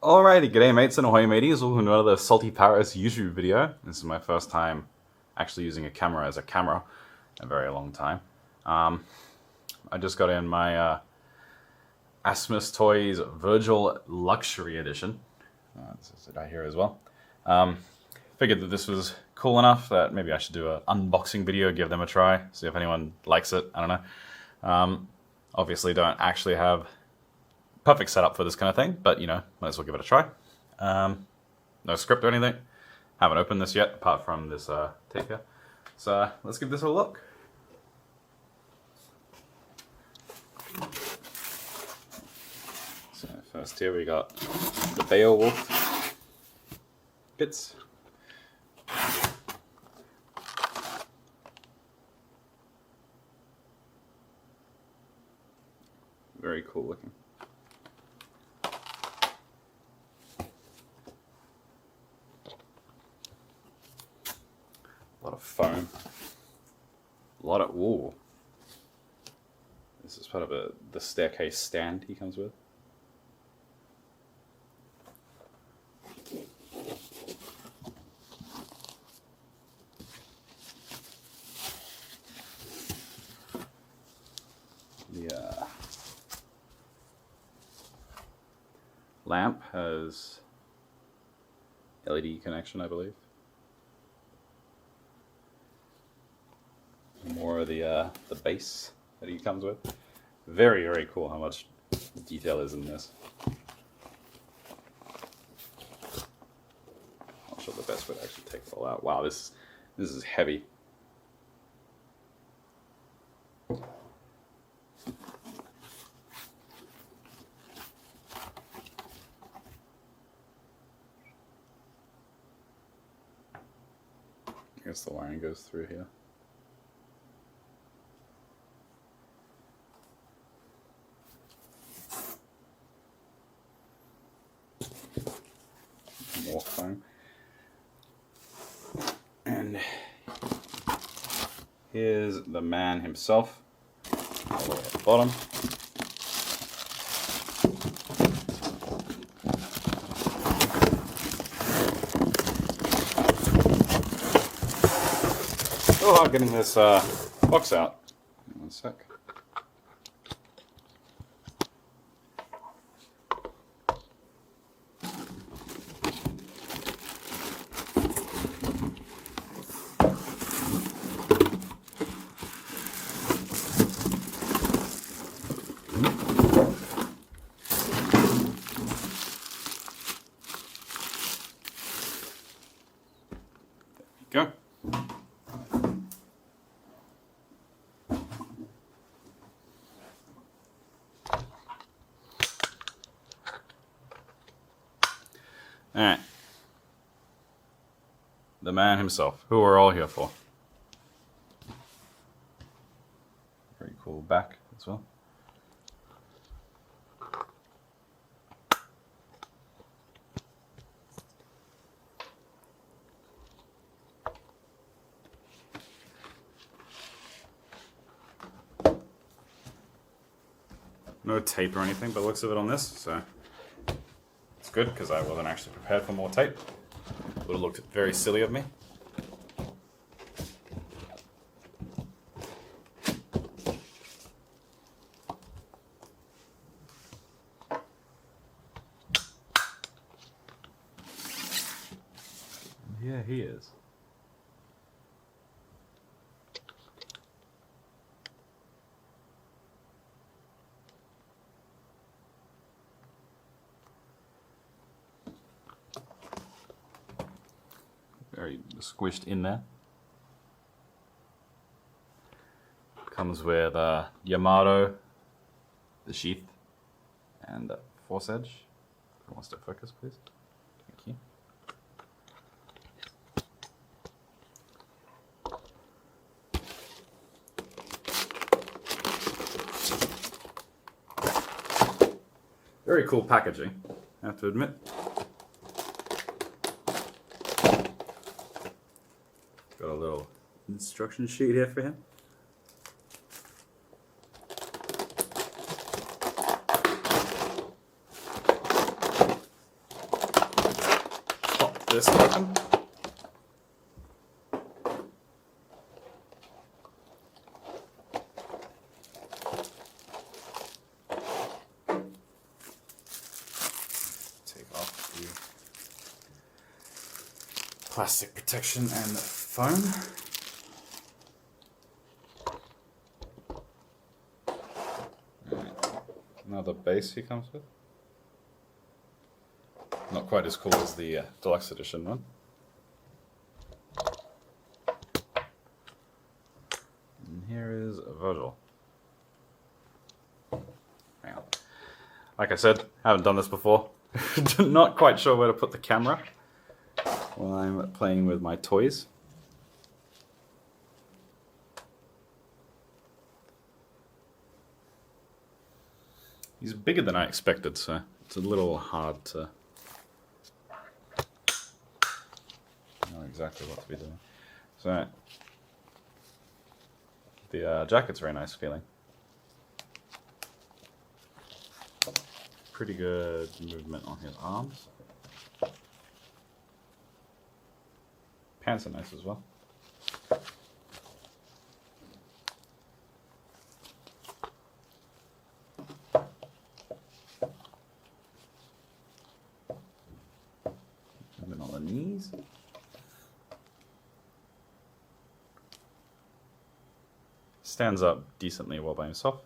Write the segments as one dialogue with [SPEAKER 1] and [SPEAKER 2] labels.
[SPEAKER 1] Alrighty, g'day mates and ahoy mateys, welcome to another Salty Paris YouTube video. This is my first time actually using a camera as a camera in a very long time. I just got in my Asmus Toys Vergil Luxury Edition. This is it right here as well. Figured that this was cool enough that maybe I should do an unboxing video, give them a try, see if anyone likes it, I don't know. Obviously don't actually have perfect setup for this kind of thing, but you know, might as well give it a try. No script or anything. Haven't opened this yet, apart from this tape here. So let's give this a look. So first here we got the Beowulf bits. Very cool looking. A lot of foam. A lot of wool. This is part of the staircase stand he comes with. The lamp has LED connection, I believe. More of the base that he comes with. Very, very cool how much detail is in this. Not sure the best way to actually take it all out. Wow, this is heavy. I guess the wiring goes through here. More foam. And here's the man himself, all the way at the bottom. Oh, getting this box out. One sec. Go. Alright. The man himself, who we're all here for. Very cool back as well. No tape or anything, but looks of it on this, so it's good because I wasn't actually prepared for more tape. Would have looked very silly of me. Yeah, he is. Very squished in there. Comes with Yamato, the sheath, and the force edge. If it wants to focus, please. Thank you. Very cool packaging, I have to admit. Got a little instruction sheet here for him. this open. Take off the plastic protection and foam. Another base he comes with. Not quite as cool as the deluxe edition one. And here is Vergil. Hang on. Like I said, haven't done this before. Not quite sure where to put the camera while I'm playing with my toys. He's bigger than I expected, so it's a little hard to know exactly what to be doing. So the jacket's very nice feeling. Pretty good movement on his arms. Pants are nice as well. Movement on the knees. Stands up decently well by himself.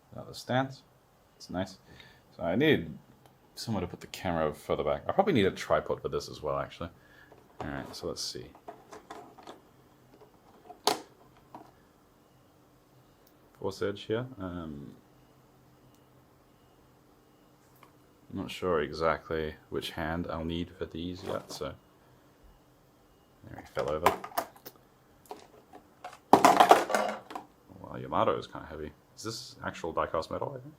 [SPEAKER 1] Without the stance. It's nice. So I need somewhere to put the camera further back. I probably need a tripod for this as well, actually. Alright, so let's see. Force edge here. I'm not sure exactly which hand I'll need for these yet, so there he fell over. Well, Yamato is kind of heavy. Is this actual die-cast metal, I think?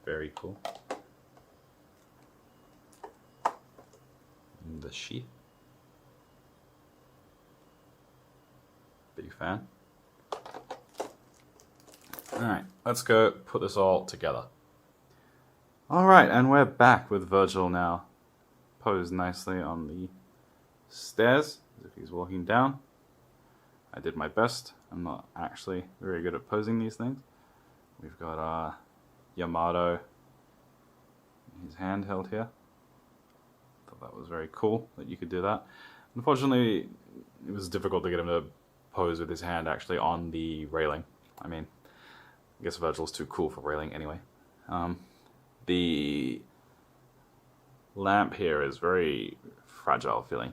[SPEAKER 1] Very cool. And the sheath. Big fan. Alright, let's go put this all together. Alright, and we're back with Vergil now. Posed nicely on the stairs, as if he's walking down. I did my best. I'm not actually very good at posing these things. We've got Yamato, his hand held here. Thought that was very cool that you could do that. Unfortunately, it was difficult to get him to pose with his hand actually on the railing. I mean, I guess Vergil's too cool for railing anyway. The lamp here is very fragile feeling.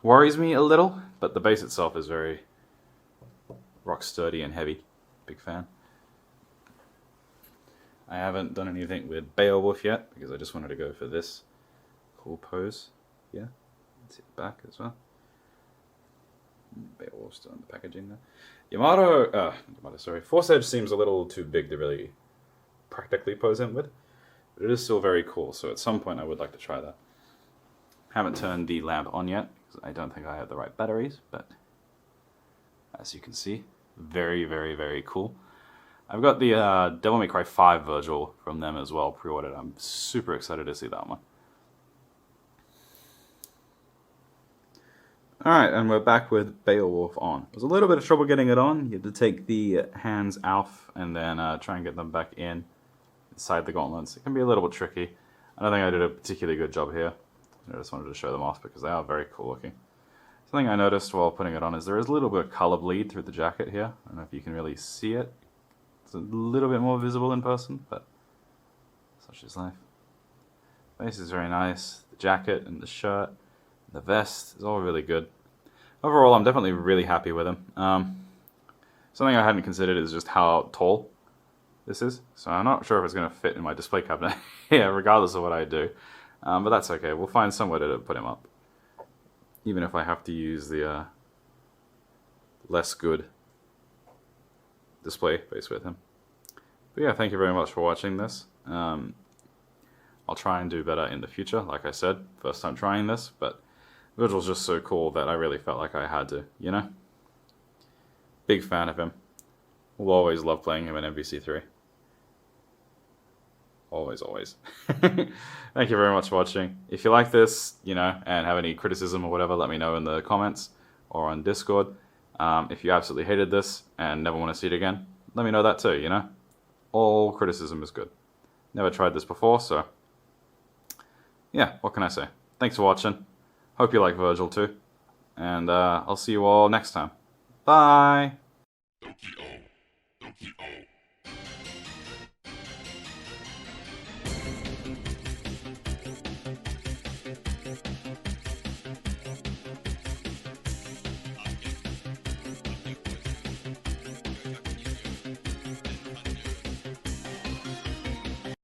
[SPEAKER 1] Worries me a little, but the base itself is very rock sturdy and heavy. Big fan. I haven't done anything with Beowulf yet, because I just wanted to go for this cool pose. Yeah, let's hit the back as well. Beowulf's still in the packaging there. Yamato, Force Edge seems a little too big to really practically pose in with, but it is still very cool, so at some point I would like to try that. Haven't turned the lamp on yet, because I don't think I have the right batteries, but as you can see, very, very, very cool. I've got the Devil May Cry 5 Vergil from them as well, pre-ordered. I'm super excited to see that one. Alright, and we're back with Beowulf on. There's a little bit of trouble getting it on. You have to take the hands out and then try and get them back inside the gauntlets. It can be a little bit tricky. I don't think I did a particularly good job here. I just wanted to show them off because they are very cool looking. Something I noticed while putting it on is there is a little bit of color bleed through the jacket here. I don't know if you can really see it. It's a little bit more visible in person, but such is life. Face is very nice. The jacket and the shirt, and the vest is all really good. Overall, I'm definitely really happy with him. Something I hadn't considered is just how tall this is. So I'm not sure if it's going to fit in my display cabinet here, regardless of what I do. But that's okay. We'll find somewhere to put him up. Even if I have to use the less good display base with him. But yeah, thank you very much for watching this. I'll try and do better in the future, like I said. First time trying this, but Vergil's just so cool that I really felt like I had to, you know? Big fan of him. Will always love playing him in MVC3. Always, always. Thank you very much for watching. If you like this, you know, and have any criticism or whatever, let me know in the comments or on Discord. If you absolutely hated this and never want to see it again, let me know that too, you know? All criticism is good. Never tried this before, so... yeah, what can I say? Thanks for watching. Hope you like Vergil too. And I'll see you all next time. Bye!
[SPEAKER 2] Doki-O. Doki-O.